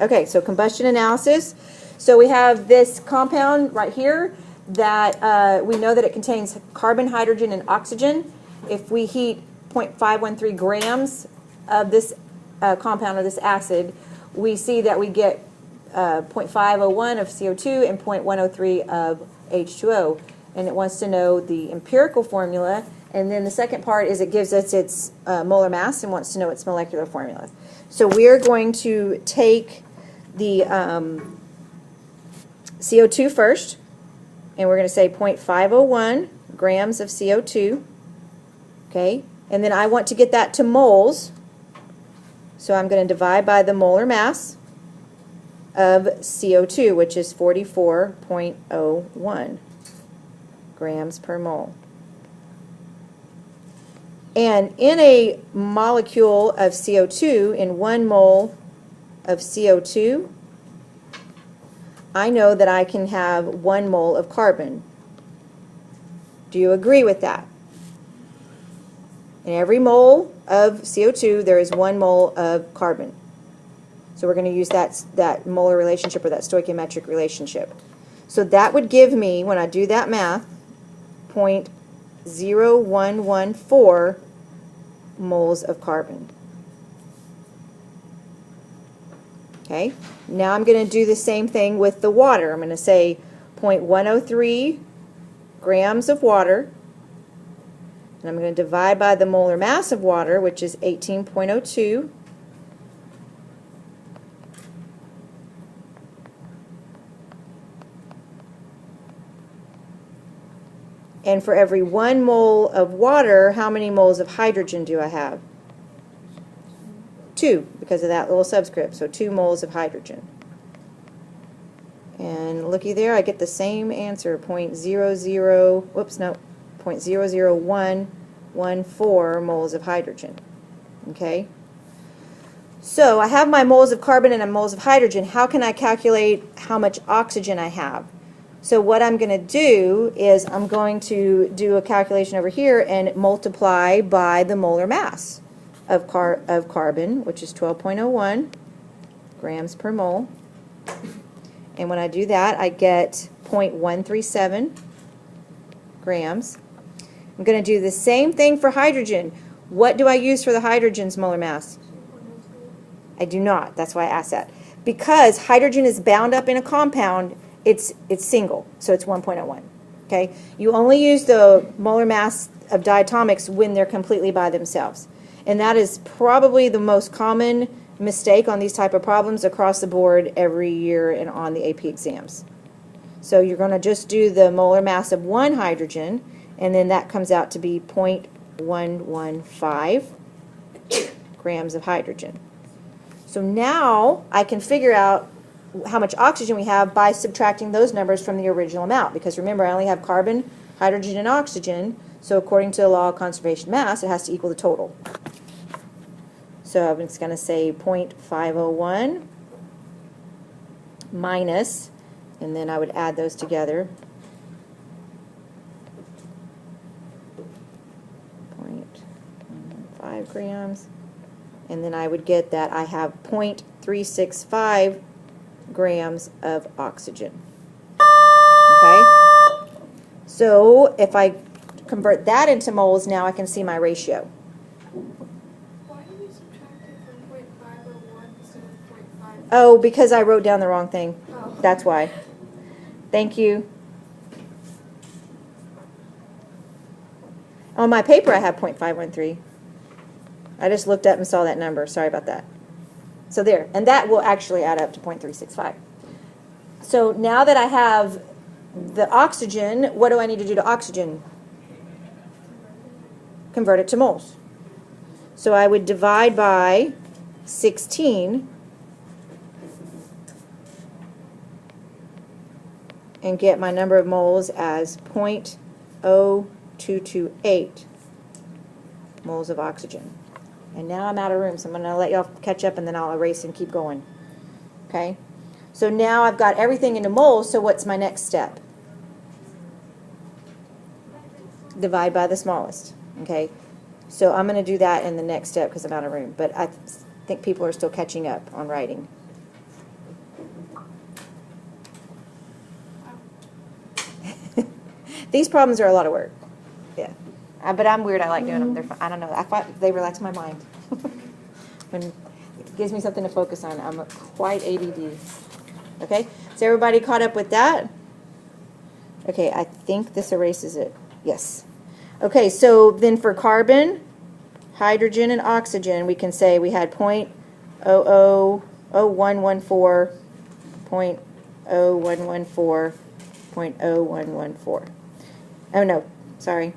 Okay, so combustion analysis. So we have this compound right here that we know that it contains carbon, hydrogen, and oxygen. If we heat 0.513 grams of this compound, of this acid, we see that we get 0.501 of CO2 and 0.103 of H2O. And it wants to know the empirical formula. And then the second part is it gives us its molar mass and wants to know its molecular formula. So we're going to take the CO2 first, and we're going to say 0.501 grams of CO2. Okay, and then I want to get that to moles, so I'm going to divide by the molar mass of CO2, which is 44.01 grams per mole. And in a molecule of CO2, in 1 mole of CO2, I know that I can have 1 mole of carbon. Do you agree with that? In every mole of CO2, there is 1 mole of carbon. So we're going to use that molar relationship, or that stoichiometric relationship. So that would give me, when I do that math, 0.0114 moles of carbon. Okay, now I'm going to do the same thing with the water. I'm going to say 0.103 grams of water, and I'm going to divide by the molar mass of water, which is 18.02. And for every 1 mole of water, how many moles of hydrogen do I have? 2, because of that little subscript, so 2 moles of hydrogen. And looky there, I get the same answer, 0.00114 moles of hydrogen. Okay? So I have my moles of carbon and my moles of hydrogen. How can I calculate how much oxygen I have? So what I'm going to do is I'm going to do a calculation over here and multiply by the molar mass of carbon, which is 12.01 grams per mole. And when I do that, I get 0.137 grams. I'm going to do the same thing for hydrogen. What do I use for the hydrogen's molar mass? I do not. That's why I asked that. Because hydrogen is bound up in a compound, it's single, so it's 1.01. Okay? You only use the molar mass of diatomics when they're completely by themselves. And that is probably the most common mistake on these type of problems across the board every year and on the AP exams. So you're going to just do the molar mass of 1 hydrogen, and then that comes out to be 0.115 grams of hydrogen. So now I can figure out how much oxygen we have by subtracting those numbers from the original amount, because remember, I only have carbon, hydrogen, and oxygen, so according to the law of conservation mass, it has to equal the total. So I'm just going to say 0.501 minus, and then I would add those together, 0.5 grams, and then I would get that I have 0.365 grams of oxygen. Okay? So if I convert that into moles, now I can see my ratio. Why did you subtract it from 0.501 instead of 0.5? Oh, because I wrote down the wrong thing. Oh. That's why. Thank you. On my paper I have 0.513. I just looked up and saw that number. Sorry about that. So there, and that will actually add up to 0.365. So now that I have the oxygen, what do I need to do to oxygen? Convert it to moles. So I would divide by 16 and get my number of moles as 0.0228 moles of oxygen. And now I'm out of room, so I'm going to let y'all catch up and then I'll erase and keep going. Okay? So now I've got everything into moles, so what's my next step? Divide by the smallest. Okay? So I'm going to do that in the next step because I'm out of room. But I think people are still catching up on writing. These problems are a lot of work. Yeah. But I'm weird. I like doing them. They're fun. I don't know. I find they relax my mind. When it gives me something to focus on. I'm quite ADD. Okay? Is everybody caught up with that? Okay, I think this erases it. Yes. Okay, so then for carbon, hydrogen, and oxygen, we can say we had 0.000114, 0.0114, 0.0114. Oh, no. Sorry.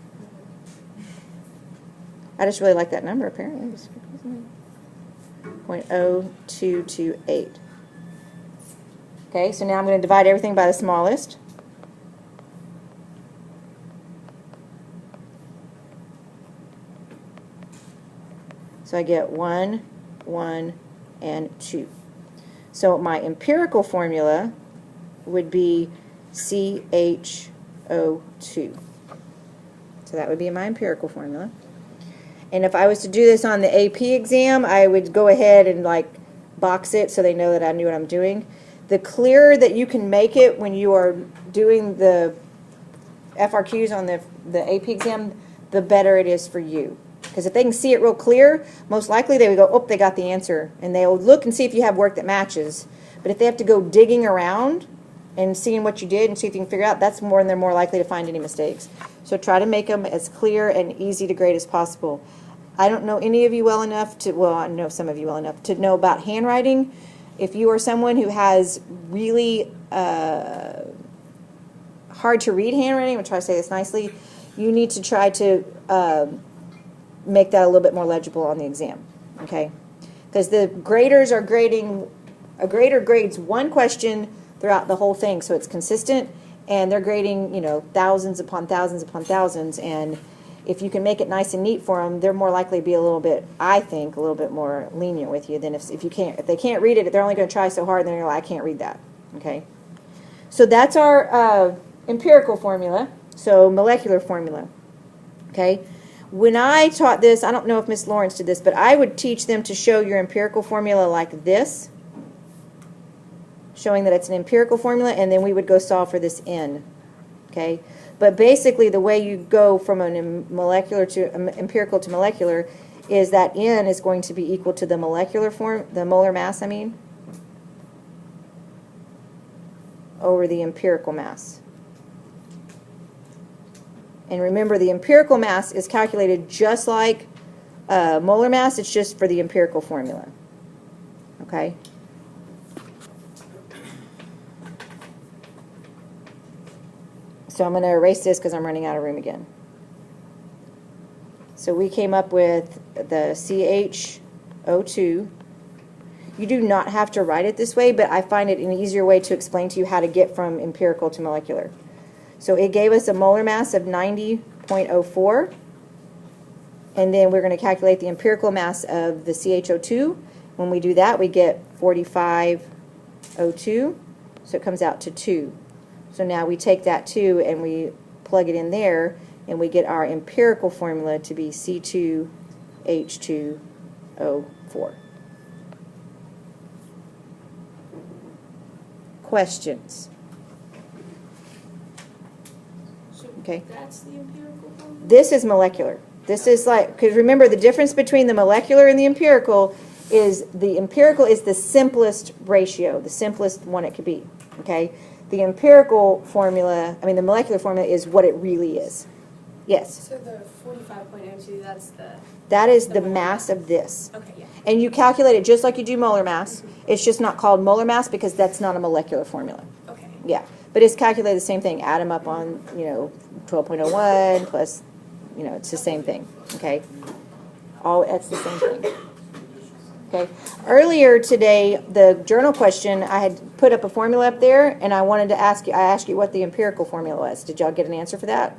I just really like that number, apparently. 0.0228. Okay, so now I'm going to divide everything by the smallest. So I get 1, 1, and 2. So my empirical formula would be CHO2. So that would be my empirical formula. And if I was to do this on the AP exam, I would go ahead and like box it so they know that I knew what I'm doing. The clearer that you can make it when you are doing the FRQs on the AP exam, the better it is for you. Because if they can see it real clear, most likely they would go, oh, they got the answer. And they'll look and see if you have work that matches. But if they have to go digging around and seeing what you did and see if you can figure out, that's more, and they're more likely to find any mistakes. So try to make them as clear and easy to grade as possible. I don't know any of you well enough to, well, I know some of you well enough to know about handwriting. If you are someone who has really hard to read handwriting, I'm going to try to say this nicely, you need to try to make that a little bit more legible on the exam, okay? Because the graders are grading, a grader grades one question throughout the whole thing, so it's consistent, and they're grading, you know, thousands upon thousands upon thousands, and if you can make it nice and neat for them, they're more likely to be a little bit, I think, a little bit more lenient with you than if you can't, if they can't read it, they're only going to try so hard, and then you're like, I can't read that, okay? So that's our empirical formula, so molecular formula, okay? When I taught this, I don't know if Miss Lawrence did this, but I would teach them to show your empirical formula like this, showing that it's an empirical formula, and then we would go solve for this N, okay? But basically, the way you go from an molecular to empirical to molecular is that N is going to be equal to the molecular form, the molar mass, I mean, over the empirical mass. And remember, the empirical mass is calculated just like molar mass. It's just for the empirical formula. Okay? So I'm going to erase this because I'm running out of room again. So we came up with the CHO2. You do not have to write it this way, but I find it an easier way to explain to you how to get from empirical to molecular. So it gave us a molar mass of 90.04, and then we're going to calculate the empirical mass of the CHO2. When we do that, we get 4502, so it comes out to 2. So now we take that 2 and we plug it in there, and we get our empirical formula to be C2H2O4. Questions? Okay. That's the empirical formula? This is molecular. This is like, because remember the difference between the molecular and the empirical is the simplest ratio, the simplest one it could be. Okay? The empirical formula, I mean the molecular formula is what it really is. Yes? So the 45.02, that's the... That is the mass of this. Okay, yeah. And you calculate it just like you do molar mass. It's just not called molar mass because that's not a molecular formula. Okay. Yeah. But it's calculated the same thing. Add them up on, 12.01 plus, it's the same thing. Okay? It's the same thing. Okay? Earlier today, the journal question, I had put up a formula up there, and I wanted to ask you, I asked you what the empirical formula was. Did y'all get an answer for that?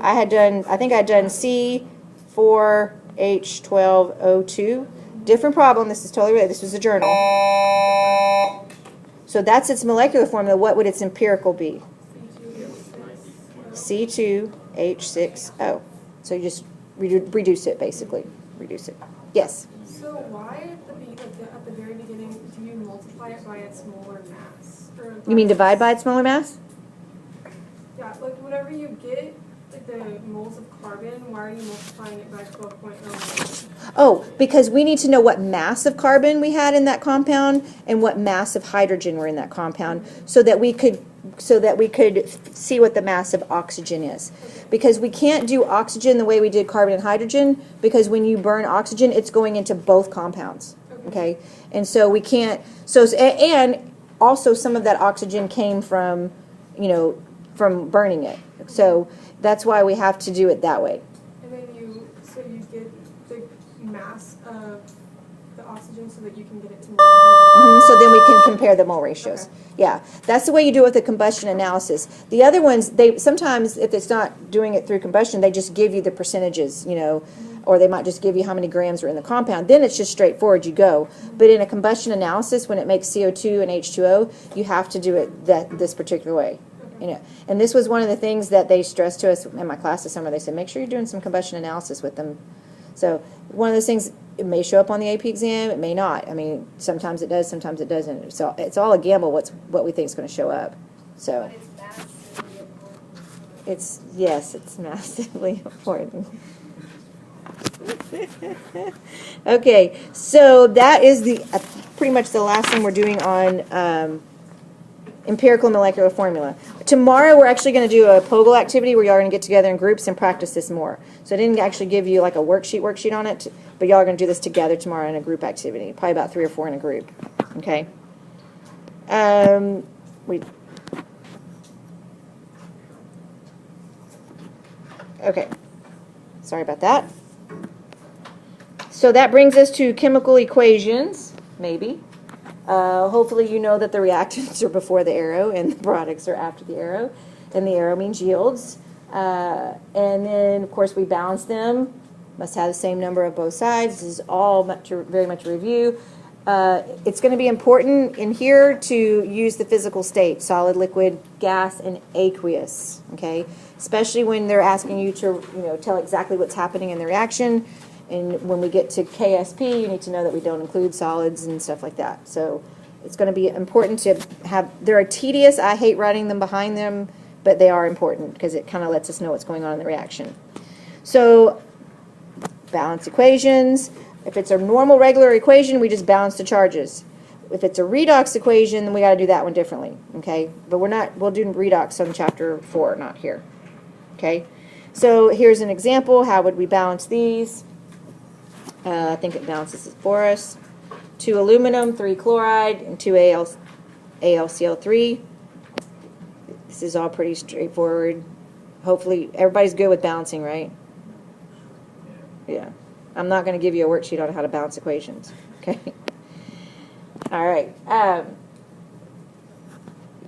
I think I had done C4H12O2. Different problem. This is totally related. This was a journal. So that's its molecular formula. What would its empirical be? C2H6O. So you just reduce it, basically. reduce it. Yes? So why at the very beginning do you multiply it by its molar mass? Or You mean divide by its molar mass? Yeah, like whenever you get like the moles of carbon, why are you multiplying it by 12.01? Oh, because we need to know what mass of carbon we had in that compound and what mass of hydrogen were in that compound, so that we could see what the mass of oxygen is. Because we can't do oxygen the way we did carbon and hydrogen, because when you burn oxygen, it's going into both compounds. Okay? And so we can't, and also some of that oxygen came from, from burning it. So that's why we have to do it that way. And then you get the mass of the oxygen so that you can get it to moles. So then we can compare the mole ratios. Okay. Yeah, that's the way you do it with the combustion analysis. The other ones, they sometimes, if it's not doing it through combustion, they just give you the percentages, or they might just give you how many grams are in the compound. Then it's just straightforward, you go. But in a combustion analysis, when it makes CO2 and H2O, you have to do it this particular way. And this was one of the things that they stressed to us in my class this summer. They said, make sure you're doing some combustion analysis with them. So one of those things, it may show up on the AP exam, it may not. I mean, sometimes it does, sometimes it doesn't. So it's all a gamble what we think is going to show up. So But it's massively important. it's massively important. Okay, so that is pretty much the last thing we're doing on empirical molecular formula. Tomorrow we're actually going to do a POGIL activity where y'all are going to get together in groups and practice this more. So I didn't actually give you like a worksheet on it, but y'all are going to do this together tomorrow in a group activity, probably about 3 or 4 in a group. Okay. Okay. Sorry about that. So that brings us to chemical equations, maybe. Hopefully you know that the reactants are before the arrow and the products are after the arrow, and the arrow means yields. And then, of course, we balance them. Must have the same number of both sides. This is all very much a review. It's going to be important in here to use the physical state, solid, liquid, gas, and aqueous, okay? Especially when they're asking you to tell exactly what's happening in the reaction. And when we get to KSP, you need to know that we don't include solids and stuff like that. So it's going to be important to have, they're tedious. I hate writing them behind them, but they are important because it kind of lets us know what's going on in the reaction. So balance equations. If it's a normal regular equation, we just balance the charges. If it's a redox equation, then we got to do that one differently, okay? But we'll do redox on chapter 4, not here, okay? So here's an example. How would we balance these? I think it balances it for us. 2 aluminum, 3 chloride, and 2 AlCl3. This is all pretty straightforward. Hopefully, everybody's good with balancing, right? Yeah. I'm not going to give you a worksheet on how to balance equations. Okay? All right.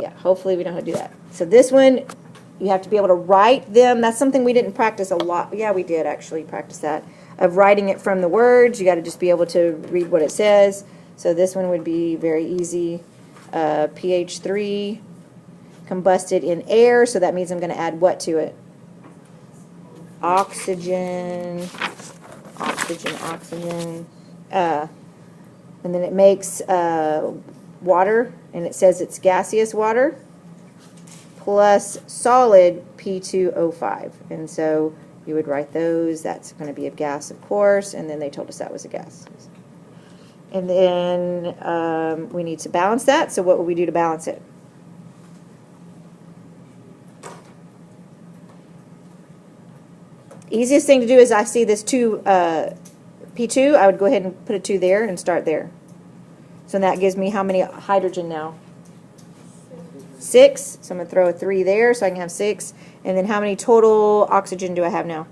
Yeah, hopefully we know how to do that. So this one, you have to be able to write them. That's something we didn't practice a lot. Yeah, we did actually practice that. Of writing it from the words. You got to just be able to read what it says. So this one would be very easy. pH 3, combusted in air. So that means I'm going to add what to it? Oxygen. Oxygen. And then it makes water, and it says it's gaseous water plus solid P2O5. And so you would write those. That's going to be a gas, of course, and then they told us that was a gas. And then we need to balance that. So what would we do to balance it? Easiest thing to do is I see this 2 P2. I would go ahead and put a 2 there and start there. So that gives me how many hydrogen now? 6. So I'm going to throw a 3 there so I can have 6. And then how many total oxygen do I have now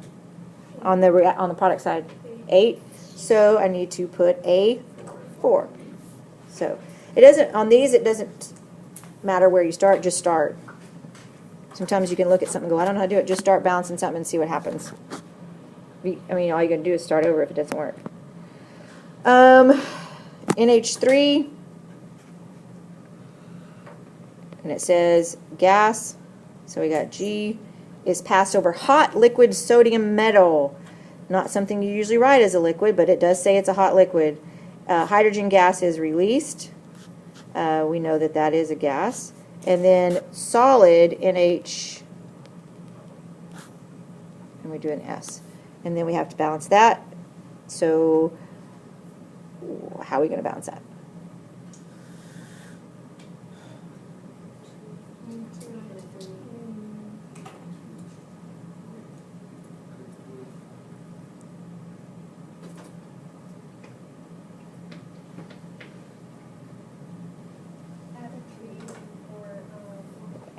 on the product side? 8. So I need to put a 4. So it doesn't, on these it doesn't matter where you start, just start. Sometimes you can look at something and go, I don't know how to do it. Just start balancing something and see what happens. I mean, all you're going to do is start over if it doesn't work. NH3. And it says gas. So we got G is passed over hot liquid sodium metal. Not something you usually write as a liquid, but it does say it's a hot liquid. Hydrogen gas is released. We know that that is a gas. And then solid, NH, and we do an S. And then we have to balance that. So how are we going to balance that?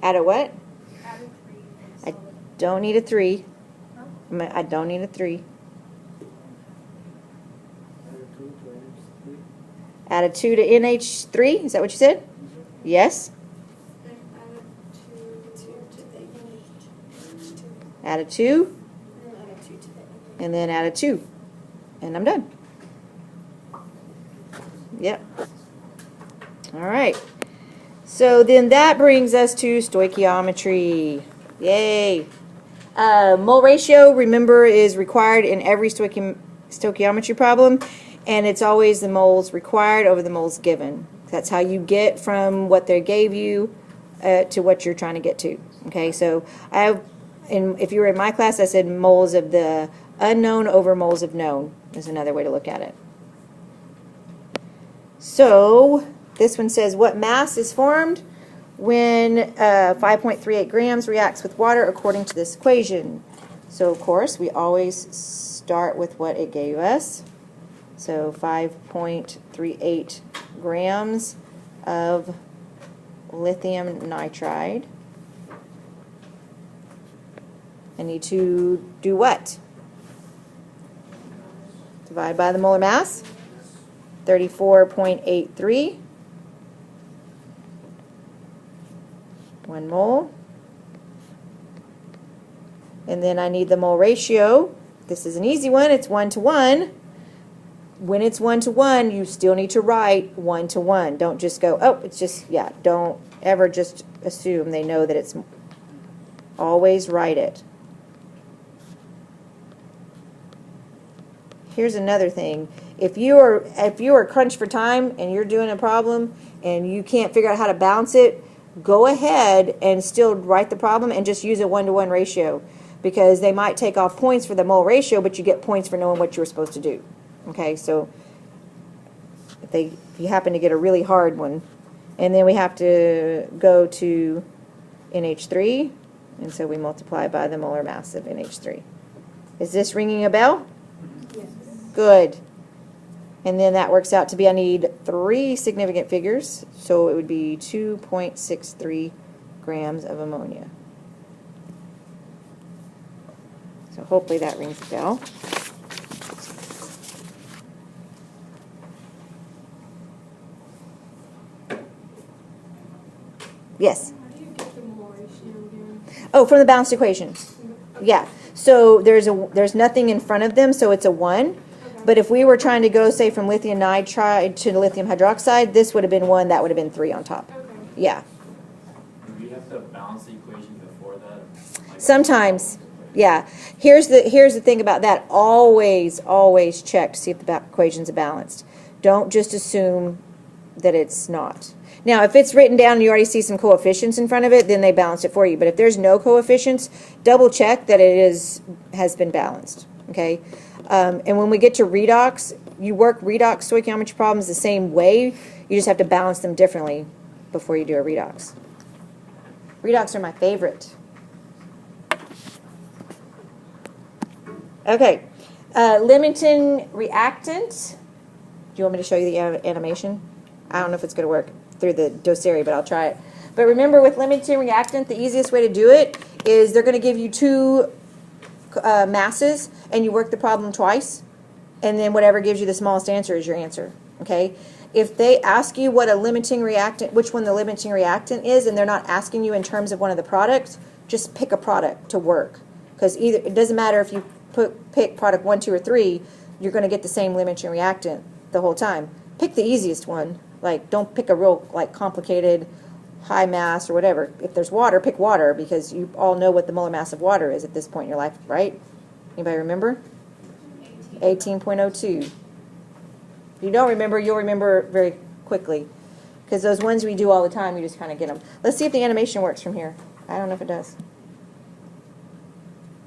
Add a what? Add a 3. I don't need a 3. I don't need a 3. Add a 2 to NH3, is that what you said? Yes. Add a 2. And then add a 2. And I'm done. Yep. All right. So then that brings us to stoichiometry. Yay. Mole ratio, remember, is required in every stoichiometry problem, and it's always the moles required over the moles given. That's how you get from what they gave you to what you're trying to get to. Okay, so I have, if you were in my class, I said moles of the unknown over moles of known is another way to look at it. So this one says, what mass is formed when 5.38 grams reacts with water according to this equation? So, of course, we always start with what it gave us. So 5.38 grams of lithium nitride. I need to do what? Divide by the molar mass. 34.83. 1 mole. And then I need the mole ratio. This is an easy one. It's 1 to 1. When it's 1 to 1, you still need to write 1 to 1. Don't just go, oh, it's just, yeah, don't ever just assume they know that it's, always write it. Here's another thing. If you are crunched for time and you're doing a problem and you can't figure out how to balance it, go ahead and still write the problem and just use a 1-to-1 ratio, because they might take off points for the mole ratio, but you get points for knowing what you were supposed to do. Okay, so if you happen to get a really hard one, and then we have to go to NH3, and so we multiply by the molar mass of NH3. Is this ringing a bell? Yes. Good. And then that works out to be, I need 3 significant figures, so it would be 2.63 grams of ammonia. So hopefully that rings a bell. Yes? How do you get the mole ratio again? Oh, from the balanced equation. Yeah. So there's nothing in front of them, so it's a 1. Okay. But if we were trying to go, say, from lithium nitride to lithium hydroxide, this would have been 1, that would have been 3 on top. Okay. Yeah. Do we have to balance the equation before that? Like Sometimes. Yeah. Here's the thing about that. Always check to see if the equations are balanced. Don't just assume that it's not. Now, if it's written down and you already see some coefficients in front of it, then they balance it for you. But if there's no coefficients, double check that it has been balanced. Okay? And when we get to redox, you work redox stoichiometry problems the same way. You just have to balance them differently before you do a redox. Redox are my favorite. Okay. Limiting reactant. Do you want me to show you the animation? I don't know if it's going to work through the dossier, but I'll try it. But remember, with limiting reactant, the easiest way to do it is they're going to give you 2 masses, and you work the problem twice, and then whatever gives you the smallest answer is your answer. Okay? If they ask you what a limiting reactant, which one the limiting reactant is, and they're not asking you in terms of one of the products, just pick a product to work. Because either it doesn't matter if you pick product 1, 2, or 3, you're going to get the same limiting reactant the whole time. Pick the easiest one. Like, don't pick a real, like, complicated high mass or whatever. If there's water, pick water, because you all know what the molar mass of water is at this point in your life, right? Anybody remember? 18.02. If you don't remember, you'll remember very quickly. Because those ones we do all the time, you just kind of get them. Let's see if the animation works from here. I don't know if it does.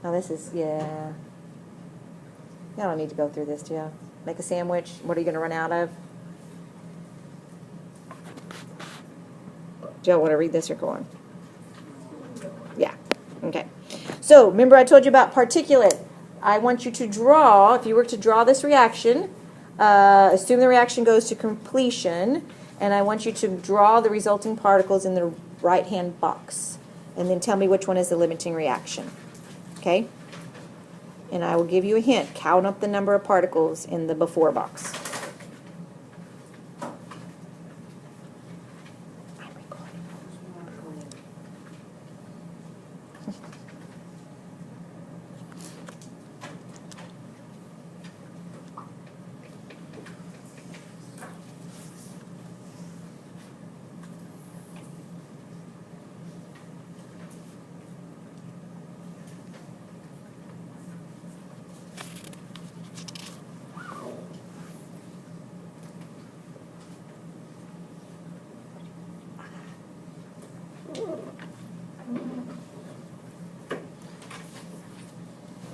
Oh, this is, yeah. Y'all don't need to go through this, do you? Make a sandwich. What are you going to run out of? Do y'all want to read this or go on? Yeah. Okay. So, remember I told you about particulate. I want you to draw, if you were to draw this reaction, assume the reaction goes to completion, and I want you to draw the resulting particles in the right-hand box. And then tell me which one is the limiting reaction. Okay? And I will give you a hint. Count up the number of particles in the before box. I'm recording.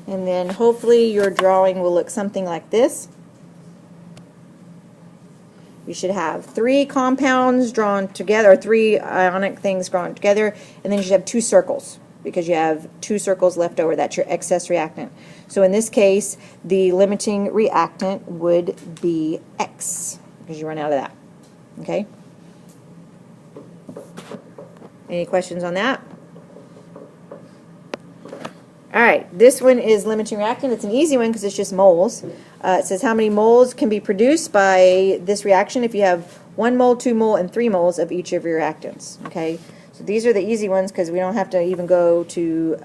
And then hopefully your drawing will look something like this. You should have 3 compounds drawn together, or 3 ionic things drawn together, and then you should have 2 circles, because you have 2 circles left over. That's your excess reactant. So in this case, the limiting reactant would be X, because you run out of that. Okay? Any questions on that? All right, this one is limiting reactant. It's an easy one because it's just moles. It says how many moles can be produced by this reaction if you have 1 mole, 2 mole, and 3 moles of each of your reactants. Okay, so these are the easy ones because we don't have to even go to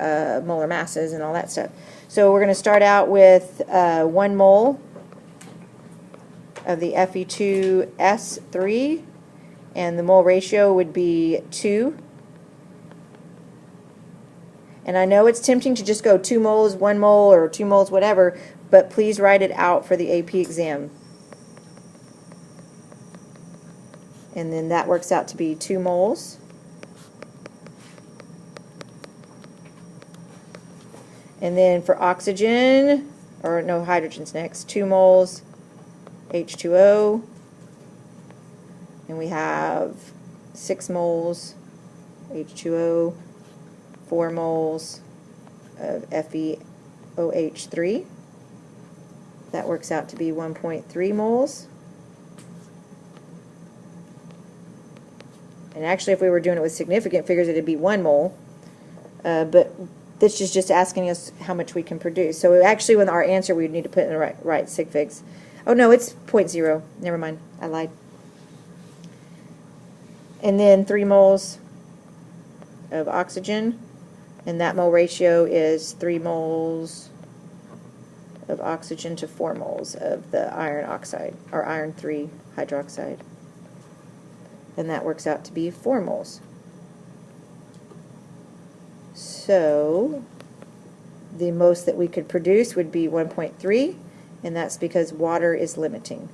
molar masses and all that stuff. So we're going to start out with 1 mole of the Fe2S3, and the mole ratio would be 2. And I know it's tempting to just go 2 moles, 1 mole, or 2 moles, whatever, but please write it out for the AP exam. And then that works out to be 2 moles. And then for oxygen, or no, hydrogen's next, 2 moles H2O. And we have 6 moles H2O. 4 moles of FeOH3. That works out to be 1.3 moles. And actually, if we were doing it with significant figures, it would be 1 mole. But this is just asking us how much we can produce. So actually, with our answer, we would need to put in the right sig figs. Oh, no, it's 0.0. Never mind. I lied. And then 3 moles of oxygen. And that mole ratio is 3 moles of oxygen to 4 moles of the iron oxide, or iron 3 hydroxide. And that works out to be 4 moles. So the most that we could produce would be 1.3, and that's because water is limiting.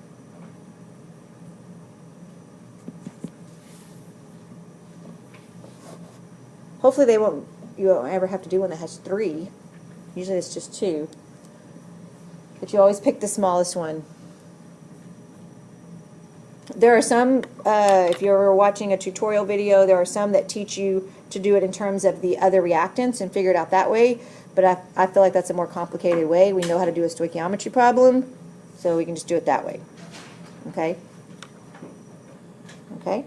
Hopefully you won't ever have to do one that has 3. Usually it's just 2. But you always pick the smallest one. There are some, if you're watching a tutorial video, there are some that teach you to do it in terms of the other reactants and figure it out that way. But I feel like that's a more complicated way. We know how to do a stoichiometry problem, so we can just do it that way. Okay? Okay?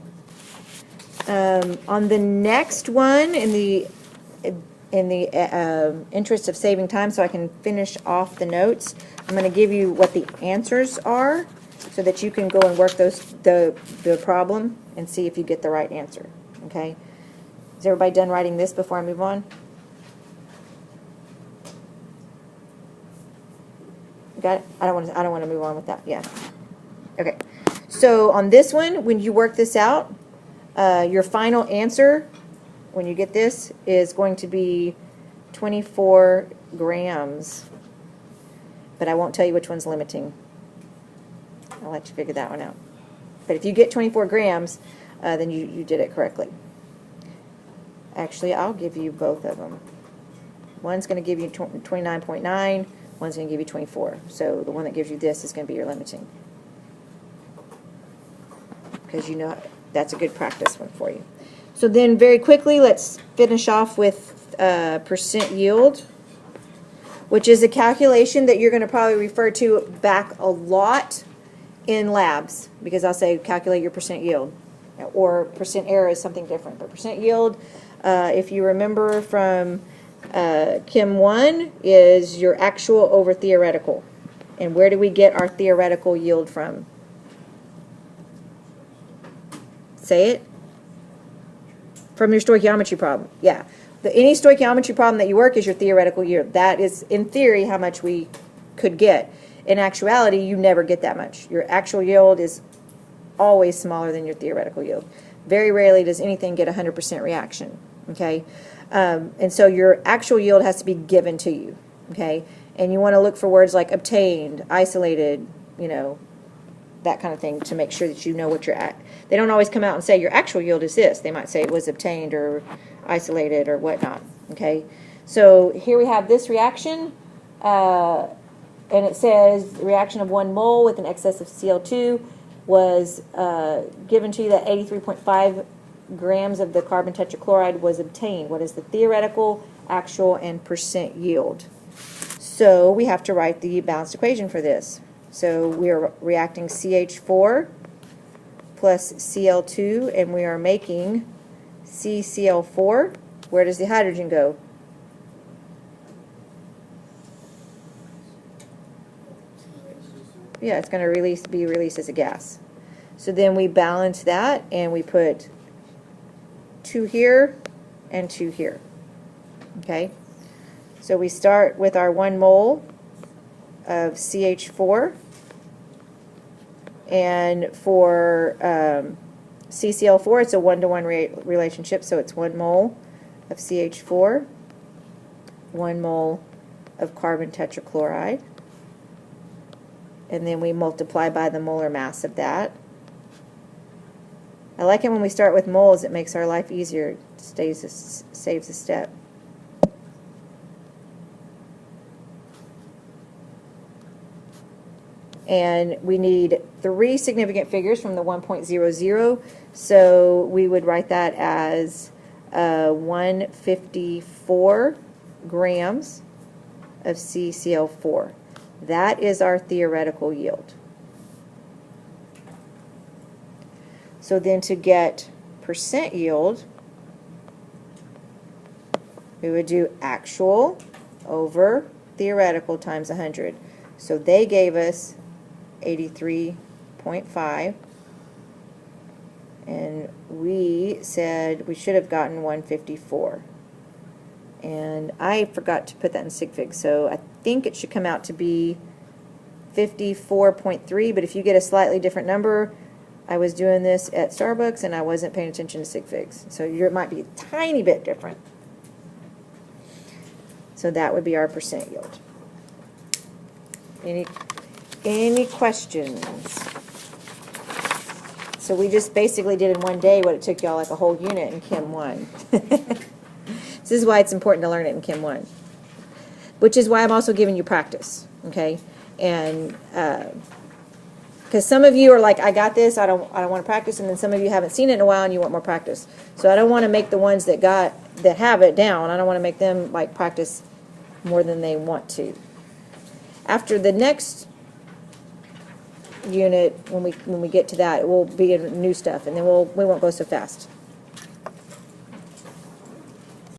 On the next one, in the interest of saving time so I can finish off the notes, I'm going to give you what the answers are so that you can go and work the problem and see if you get the right answer. Okay? Is everybody done writing this before I move on? Got it? I don't want to move on with that. Yeah. Okay. So on this one, when you work this out, your final answer, when you get this, is going to be 24 grams. but I won't tell you which one's limiting. I'll let you figure that one out. But if you get 24 grams, then you did it correctly. Actually, I'll give you both of them. One's going to give you 29.9, one's going to give you 24. So the one that gives you this is going to be your limiting. Because you know that's a good practice one for you. So then very quickly, let's finish off with percent yield, which is a calculation that you're going to probably refer to back a lot in labs, because I'll say calculate your percent yield, or percent error is something different. But percent yield, if you remember from Chem 1, is your actual over theoretical. And where do we get our theoretical yield from? Say it. From your stoichiometry problem. Yeah. Any stoichiometry problem that you work is your theoretical yield. That is, in theory, how much we could get. In actuality, you never get that much. Your actual yield is always smaller than your theoretical yield. Very rarely does anything get 100% reaction. Okay? And so your actual yield has to be given to you. Okay? And you want to look for words like obtained, isolated, you know, that kind of thing, to make sure that you know what you're at. They don't always come out and say your actual yield is this. They might say it was obtained or isolated or whatnot. Okay, so here we have this reaction, and it says the reaction of 1 mole with an excess of Cl2 was given to you that 83.5 grams of the carbon tetrachloride was obtained. What is the theoretical, actual, and percent yield? So we have to write the balanced equation for this. So we are reacting CH4 plus Cl2, and we are making CCl4. Where does the hydrogen go? Yeah, it's going to be released as a gas. So then we balance that, and we put 2 here and 2 here. Okay? So we start with our 1 mole of CH4. And for CCl4, it's a 1-to-1 relationship, so it's 1 mole of CH4, 1 mole of carbon tetrachloride, and then we multiply by the molar mass of that. I like it when we start with moles. It makes our life easier. It saves a step. And we need 3 significant figures from the 1.00, so we would write that as 154 grams of CCl4. That is our theoretical yield. So then to get percent yield, we would do actual over theoretical times 100. So they gave us 83.5, and we said we should have gotten 154, and I forgot to put that in sig fig, so I think it should come out to be 54.3, but if you get a slightly different number, I was doing this at Starbucks and I wasn't paying attention to sig figs, so it might be a tiny bit different. So that would be our percent yield. Any questions? So we just basically did in one day what it took y'all like a whole unit in Chem 1. This is why it's important to learn it in Chem 1. Which is why I'm also giving you practice, okay? And because some of you are like, I got this, I don't want to practice, and then some of you haven't seen it in a while and you want more practice. So I don't want to make the ones that have it down, I don't want to make them like practice more than they want to. After the next unit, when we get to that, it will be new stuff, and then we won't go so fast.